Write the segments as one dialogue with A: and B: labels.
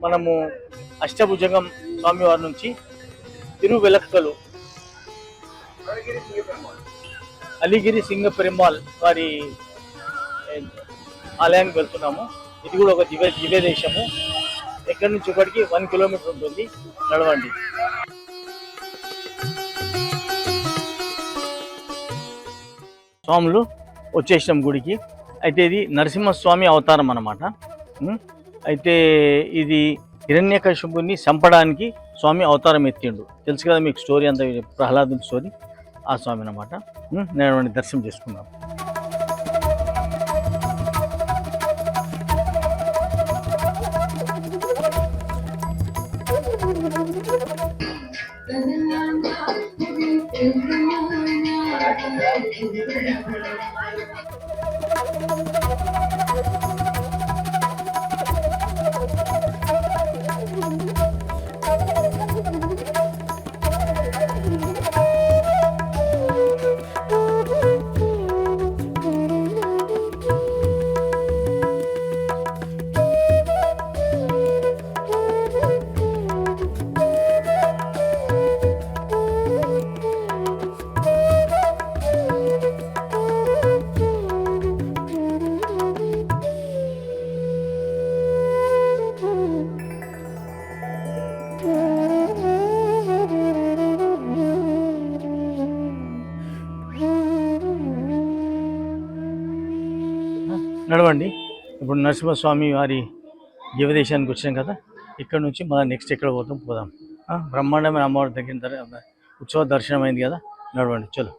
A: మనము అష్టభుజంగం స్వామివారి నుంచి తిరువెలక్కలు అలిగిరి సింగ పెరుమాళ్ వారి ఆలయానికి వెళ్తున్నాము. ఇది కూడా ఒక దివ్య దేశము. ఎక్కడి నుంచి ఒకటికి 1 కిలోమీటర్ ఉంటుంది. నడవండి. స్వాములు వచ్చేసినాం గుడికి. అయితే ఇది నరసింహస్వామి అవతారం అన్నమాట. అయితే ఇది హిరణ్యకశిపుని చంపడానికి స్వామి అవతారం ఎత్తిండు. తెలుసు కదా మీకు స్టోరీ అంతా, ప్రహ్లాదుని స్టోరీ. ఆ స్వామి అన్నమాట. నేను దర్శనం చేసుకున్నాను. నడవండి. ఇప్పుడు నరసింహస్వామి వారి జీవదేశానికి వచ్చాం కదా. ఇక్కడ నుంచి మన నెక్స్ట్ ఎక్కడ పోదాం. బ్రహ్మాండమైన అమ్మవారి దగ్గర ఉత్సవ దర్శనం అయింది కదా. నడవండి, చలో.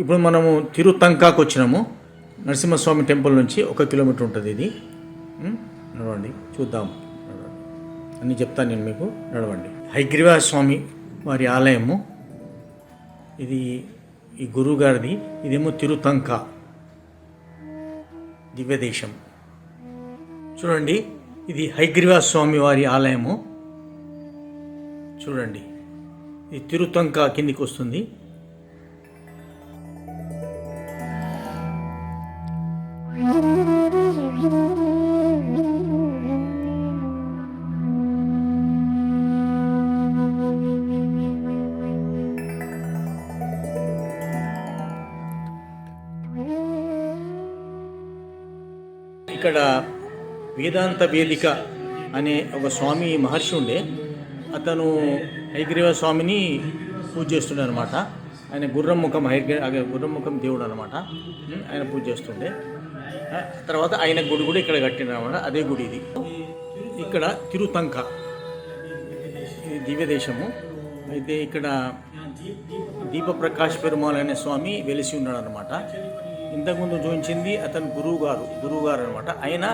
A: ఇప్పుడు మనము తిరుతంకాకు వచ్చినాము. నరసింహస్వామి టెంపుల్ నుంచి 1 కిలోమీటర్ ఉంటుంది ఇది. నడవండి, చూద్దాం. అన్నీ చెప్తాను నేను మీకు. నడవండి. హయగ్రీవ స్వామి వారి ఆలయము ఇది. ఈ గురువు గారిది. ఇదేమో తిరుతంక దివ్యదేశం. చూడండి, ఇది హయగ్రీవ స్వామి వారి ఆలయము. చూడండి, ఇది తిరుతంక కిందికి వస్తుంది. ఇక్కడ వేదాంత వేదిక అనే ఒక స్వామి మహర్షి ఉండే. అతను హయగ్రీవ స్వామిని పూజ చేస్తుండే అనమాట. ఆయన గుర్రముఖం గుర్రముఖం దేవుడు అనమాట. ఆయన పూజ చేస్తుండే. తర్వాత ఆయన గుడి కూడా ఇక్కడ కట్టినమాట. అదే గుడి ఇది. ఇక్కడ తిరుతంక ఇది దివ్యదేశము. అయితే ఇక్కడ దీపప్రకాష్ పెరుమాళ్ అనే స్వామి వెలిసి ఉన్నాడు అనమాట. ఇంతకుముందు చూపించింది అతను గురువు గారు అనమాట. ఆయన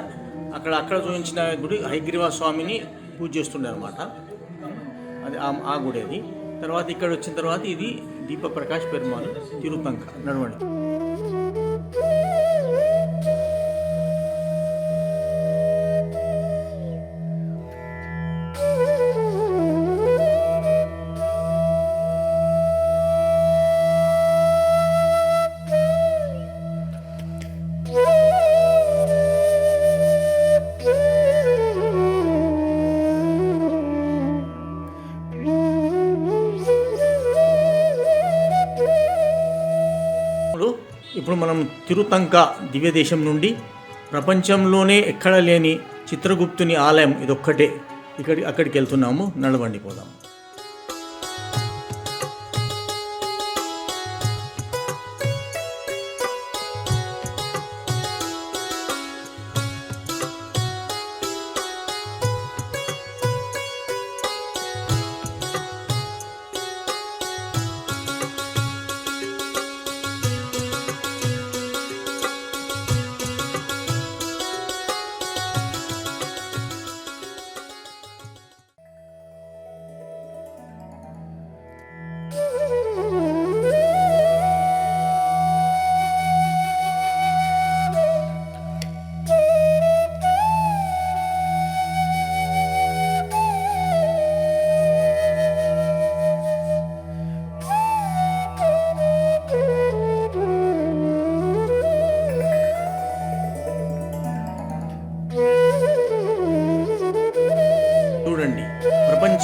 A: అక్కడ చూపించిన గుడి హయగ్రీవ స్వామిని పూజ చేస్తుండే అనమాట. అది ఆ గుడి అది. తర్వాత ఇక్కడ వచ్చిన తర్వాత ఇది దీపప్రకాష్ పెరుమాళ్ తిరుతంక. నడవండి. ఇప్పుడు మనం తిరుతంక దివ్యదేశం నుండి ప్రపంచంలోనే ఎక్కడ లేని చిత్రగుప్తుని ఆలయం ఇదొక్కటే. అక్కడికి వెళ్తున్నాము. నడవండి, పోదాం.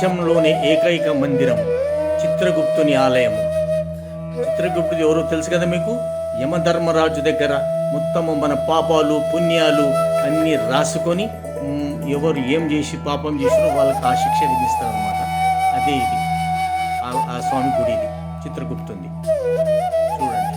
A: ప్రపంచంలోని ఏకైక మందిరము, చిత్రగుప్తుని ఆలయము. చిత్రగుప్తుడు ఎవరో తెలుసు కదా మీకు? యమధర్మరాజు దగ్గర మొత్తము మన పాపాలు పుణ్యాలు అన్నీ రాసుకొని ఎవరు ఏం చేసి పాపం చేసినో వాళ్ళకి ఆ శిక్ష విధిస్తారనమాట. అదే ఇది ఆ స్వామి గుడి, ఇది చిత్రగుప్తుంది. చూడండి.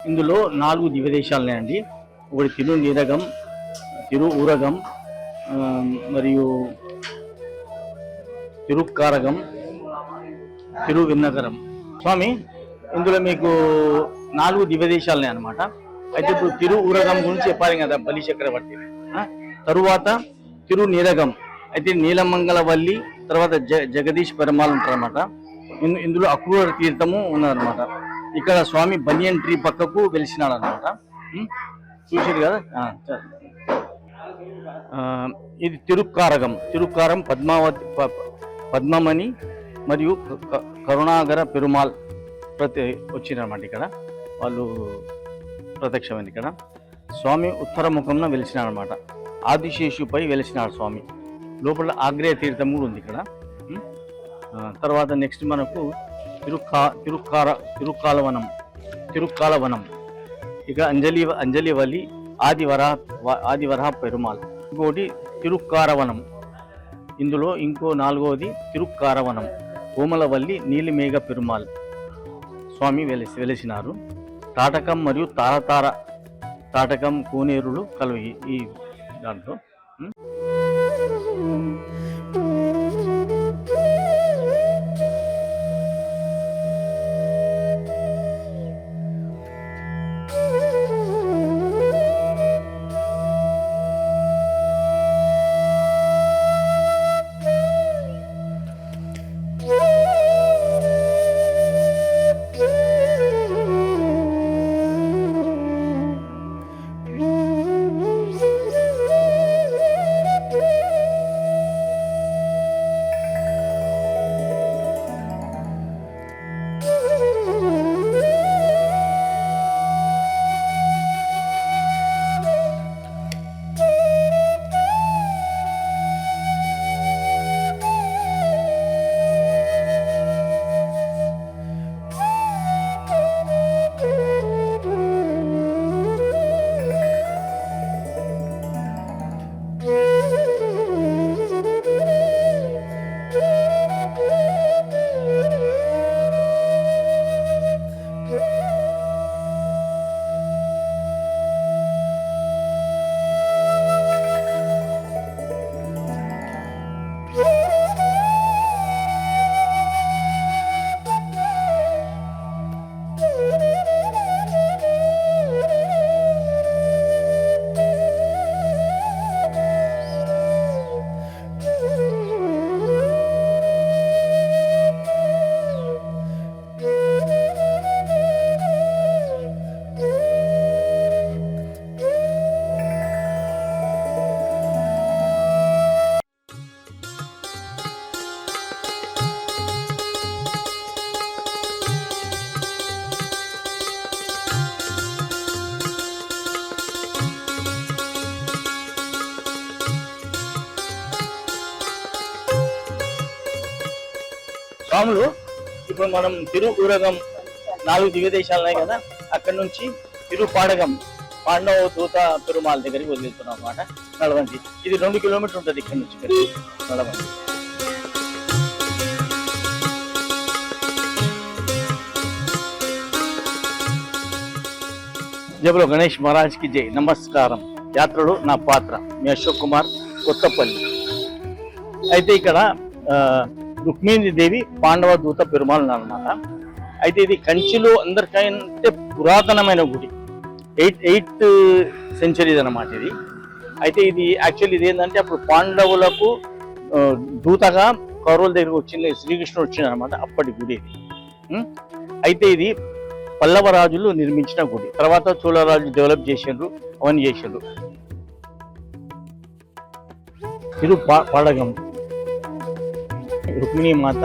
A: ఇందులో 4 దివ్యదేశాలున్నాయండి. ఒకటి తిరునీరగం, తిరుఊరగం, మరియు తిరుక్కారగం, తిరువిన్నగరం. స్వామి, ఇందులో మీకు 4 దివ్యదేశాలున్నాయి అన్నమాట. అయితే ఇప్పుడు తిరుఊరగం గురించి చెప్పాలి కదా బలి చక్రవర్తి. తరువాత తిరునీరగం అయితే నీలమంగళవల్లి, తర్వాత జగదీష్ పెరుమాళ్ ఉంటారన్నమాట. ఇందులో అక్రూర తీర్థము ఉన్నదన్నమాట. ఇక్కడ స్వామి బనియన్ ట్రీ పక్కకు వెలిసినాడు అనమాట. చూసారు కదా. ఇది తిరుక్కారం పద్మమణి మరియు కరుణాగర పెరుమాళ్ వచ్చిరన్నమాట. ఇక్కడ వాళ్ళు ప్రత్యక్షమైంది. ఇక్కడ స్వామి ఉత్తర ముఖంలో వెలిసినాడు అనమాట. ఆదిశేషుపై వెలిసినాడు స్వామి. లోపల ఆగ్నేయ తీర్థం కూడా ఉంది ఇక్కడ. తర్వాత నెక్స్ట్ మనకు తిరుక్కాలవనం, ఇక అంజలివలి ఆదివరహ పెరుమాళ్. ఇంకోటి తిరుక్కారవనం. ఇందులో ఇంకో 4వది తిరుక్కారవనం, కోమలవల్లి నీలిమేఘ పెరుమాళ్ స్వామి వెలిసినారు. తాటకం మరియు తాటకం కోనేరులు కలవు ఈ దాంట్లో. స్వాములు ఇప్పుడు మనం తిరుఊరగం 4 దివ్యదేశాలు ఉన్నాయి కదా, అక్కడ నుంచి తిరుపాడగం పాండవ దూత పెరుమాళ్ దగ్గరికి వదిలిస్తున్నాం అనమాట. నడవండి, ఇది 2 కిలోమీటర్ ఉంటుంది ఇక్కడ నుంచి నడవండి. జబలో గణేష్ మహారాజ్కి జై. నమస్కారం. యాత్రలో నా పాత్ర మీ అశోక్ కుమార్, కొత్తపల్లి. అయితే ఇక్కడ రుక్మిణీదేవి పాండవ దూత పెరుమాళ్ అన్నమాట. అయితే ఇది కంచిలో అందరికంటే పురాతనమైన గుడి, 8th సెంచరీ అన్నమాట ఇది. అయితే ఇది యాక్చువల్లీ ఇది ఏంటంటే అప్పుడు పాండవులకు దూతగా కౌరవుల దగ్గరకు వచ్చింది శ్రీకృష్ణుడు వచ్చింది అనమాట, అప్పటి గుడి ఇది. అయితే ఇది పల్లవ రాజులు నిర్మించిన గుడి, తర్వాత చోళరాజు డెవలప్ చేసిండ్రు, అవన్నీ చేసిండ్రు. తిరుపాడగం రుక్మిణీ మాత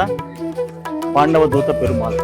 A: పాండవ దూత పెరుమాళ్.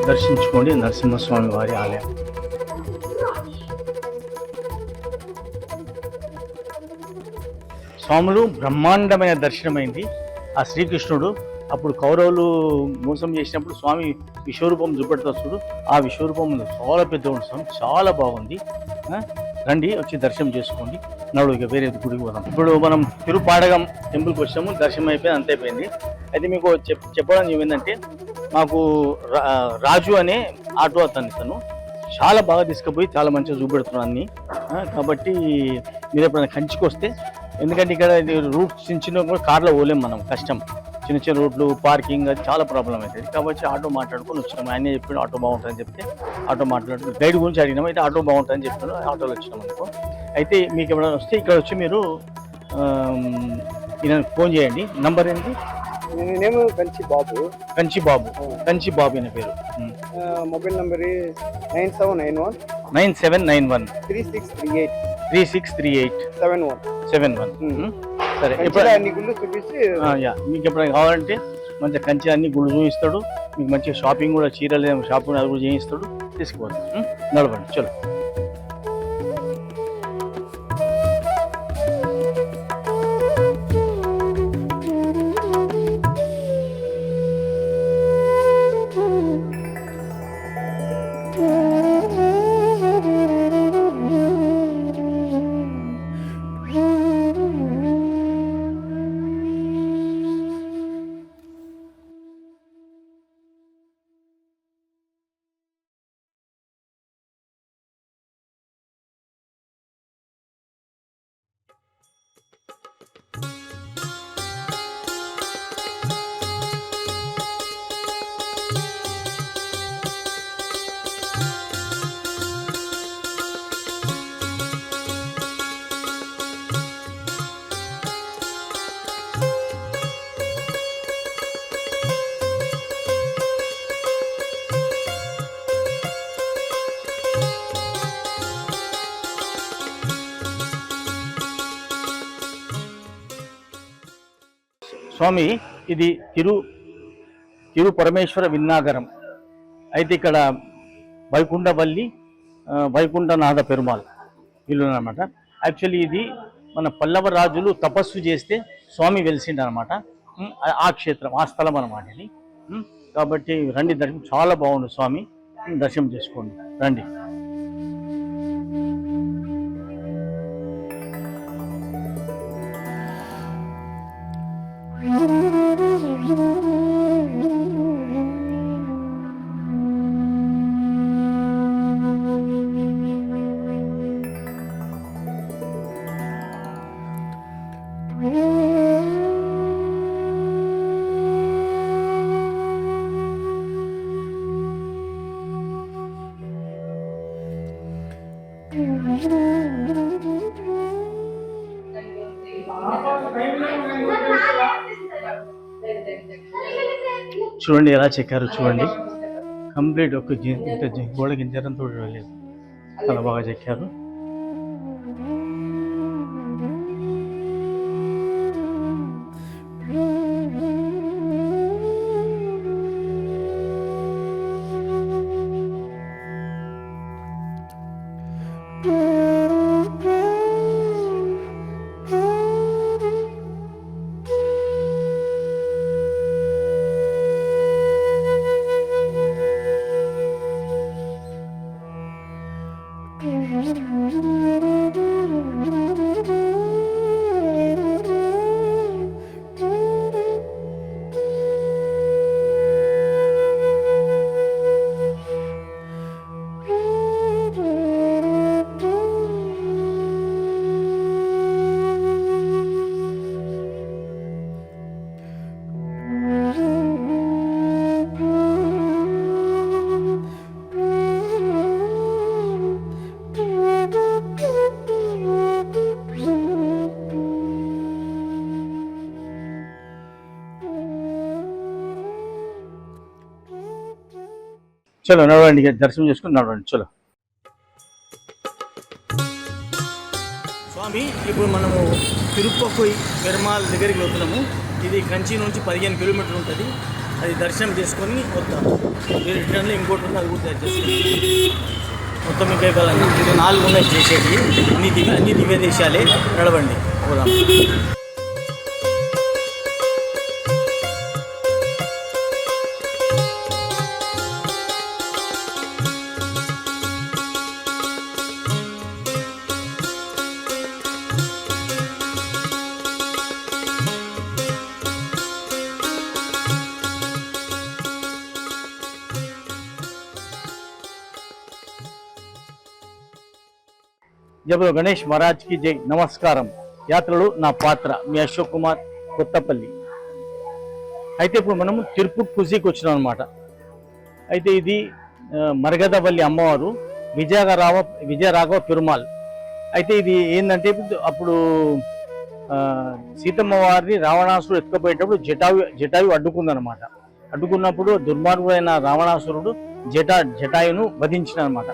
A: దర్శించుకోండి నరసింహస్వామి వారి ఆలయం. స్వాములు బ్రహ్మాండమైన దర్శనమైంది. ఆ శ్రీకృష్ణుడు అప్పుడు కౌరవులు మోసం చేసినప్పుడు స్వామి విశ్వరూపం చూపెడతాడు. ఆ విశ్వరూపం చాలా పెద్దగా స్వామి, చాలా బాగుంది. రండి, వచ్చి దర్శనం చేసుకోండి. నడు ఇక వేరే గుడికి పోదాం. ఇప్పుడు మనం తిరుపాడగం టెంపుల్కి వచ్చాము, దర్శనం అయిపోయింది, అంత అయిపోయింది. అయితే మీకు చెప్పడం ఏమైందంటే, మాకు రాజు అనే ఆటో అతను చాలా బాగా తీసుకుపోయి చాలా మంచిగా చూపెడుతున్నాను అన్ని. కాబట్టి మీరు ఎప్పుడైనా కంచికి వస్తే, ఎందుకంటే ఇక్కడ రూట్ చిన్న చిన్న కూడా కార్లో పోలేం మనం, కష్టం. చిన్న చిన్న రోడ్లు, పార్కింగ్, అది చాలా ప్రాబ్లం అవుతుంది. కాబట్టి ఆటో మాట్లాడుకొని వచ్చినాం. ఆయన చెప్పిన ఆటో బాగుంటుందని చెప్తే ఆటో మాట్లాడుతూ గైడ్ గురించి అడిగినాం. అయితే ఆటో బాగుంటుందని చెప్పాను, ఆటోలో వచ్చినాం అనుకో. అయితే మీకు ఎప్పుడైనా వస్తే ఇక్కడ వచ్చి మీరు ఈయన ఫోన్ చేయండి. నంబర్ ఏంటి?
B: నేనేమో కంచి బాబు.
A: కంచి బాబు ఈయన పేరు.
B: Mobile number 9791
A: 9791
B: 3638
A: 71. సరే,
B: అన్ని గుళ్ళు చూపించి
A: మీకు ఎప్పుడైనా కావాలంటే మంచిగా కంచి అన్ని గుళ్ళు చూపిస్తాడు. మీకు మంచిగా షాపింగ్ కూడా, చీరలు షాపింగ్ అది కూడా చేయిస్తాడు. తీసుకుపోతాడు. నడవండి, చలో. స్వామి ఇది తిరు పరమేశ్వర విన్నాగరం. అయితే ఇక్కడ వైకుంఠవల్లి వైకుంఠనాథ పెరుమాళ్ ఇల్లు అనమాట. యాక్చువల్లీ ఇది మన పల్లవ రాజులు తపస్సు చేస్తే స్వామి వెలిసిండు అనమాట. ఆ క్షేత్రం, ఆ స్థలం అనమాట ఇది. కాబట్టి రండి, దర్శనం చాలా బాగుంది. స్వామి దర్శనం చేసుకోండి, రండి. చూడండి ఎలా చెక్కారు చూడండి. కంప్లీట్ ఒక గోడ గింజరంతో లేదు, చాలా బాగా చెక్కారు. చలో నడవండి, దర్శనం చేసుకుని నడవండి. చలో స్వామి, ఇప్పుడు మనము తిరుపతి పెరుమాళ్ దగ్గరికి వెళ్తున్నాము. ఇది కంచి నుంచి 15 కిలోమీటర్లు ఉంటుంది. అది దర్శనం చేసుకొని వద్దాము. రిటర్న్లో ఇంకోటి ఉంది, అది కూడా చేసుకుంటాం. మొత్తం ఇంకా కాలంగా 4 ఉన్నాయి చేసేది. అన్ని దివ్య దేశాలే. నడవండి పోదాం. జబలో గణేష్ మహారాజ్కి జై. నమస్కారం. యాత్రలు నా పాత్ర, మీ అశోక్ కుమార్, కొత్తపల్లి. అయితే ఇప్పుడు మనము తిరుపతి కుజీకి వచ్చినాం అనమాట. అయితే ఇది మరగదవల్లి అమ్మవారు, విజయరాఘవ పెరుమాళ్. అయితే ఇది ఏంటంటే అప్పుడు సీతమ్మ వారిని రావణాసురుడు ఎత్తుకుపోయేటప్పుడు జటాయు అడ్డుకుందనమాట. అడ్డుకున్నప్పుడు దుర్మార్గుడైన రావణాసురుడు జటాయును వధించిన అనమాట.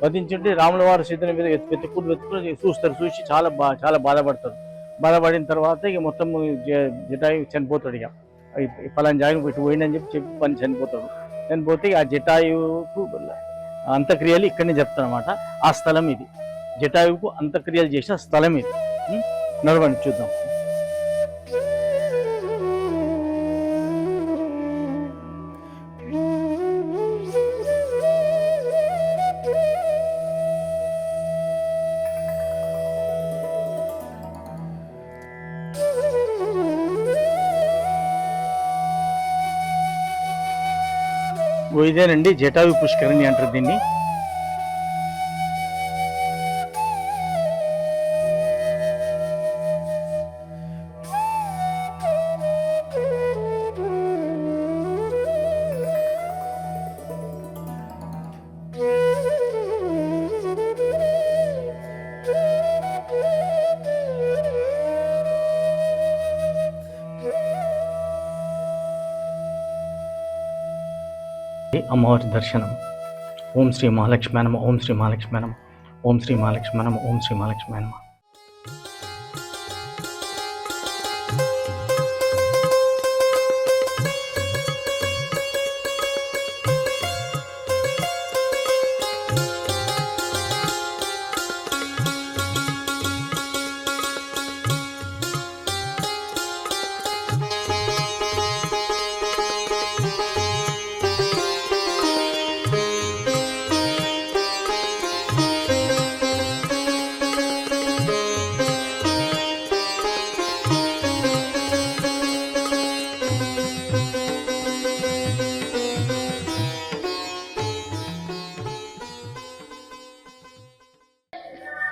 A: వధించుంటే రాముల వారు సీతల మీద వెతుకుని చూస్తారు. చూసి చాలా బాధపడతారు. బాధపడిన తర్వాత ఇక మొత్తం జటాయు చనిపోతాడు. ఇక ఫలాని జాయిన్ ఇటు పోయిందని చెప్పి పని చనిపోతే ఆ జటాయువుకు అంత్యక్రియలు ఇక్కడనే చెప్తారనమాట. ఆ స్థలం ఇది, జటాయువుకు అంత్యక్రియలు చేసిన స్థలం ఇది. నడవండి చూద్దాం. ఇదేనండి జటాయు పుష్కరిణి అంటారు దీన్ని. అమ్మవారి దర్శనం. ఓం శ్రీ మహాలక్ష్మి నమః, ఓం శ్రీ మహాలక్ష్మి నమః, ఓం శ్రీ మహాలక్ష్మి నమః, ఓం శ్రీ మహాలక్ష్మి నమః.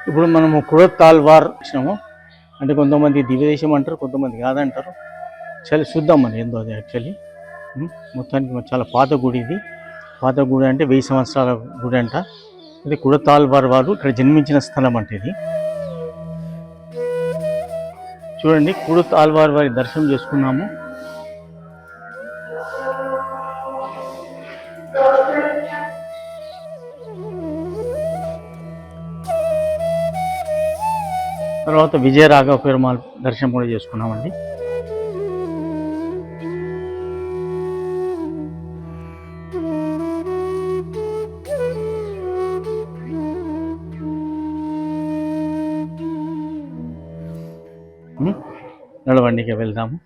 A: ఇప్పుడు మనము కుడతాల్వార్ వచ్చినాము. అంటే కొంతమంది దివ్యదేశం అంటారు, కొంతమంది కాదంటారు. చాలా చూద్దాం మనం ఏందో అది. యాక్చువల్లీ మొత్తానికి చాలా పాత గుడి ఇది. పాత గుడి అంటే 1000 సంవత్సరాల గుడి అంట. ఇది కుడతాల్వార్ వారు ఇక్కడ జన్మించిన స్థలం అంటే ఇది. చూడండి, కుడతాల్వార్ వారి దర్శనం చేసుకున్నాము. తర్వాత విజయరాఘవ పెరుమాళ్ దర్శనం కూడా చేసుకున్నామండి. నడవండికి వెళ్దాము.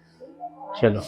A: చలో.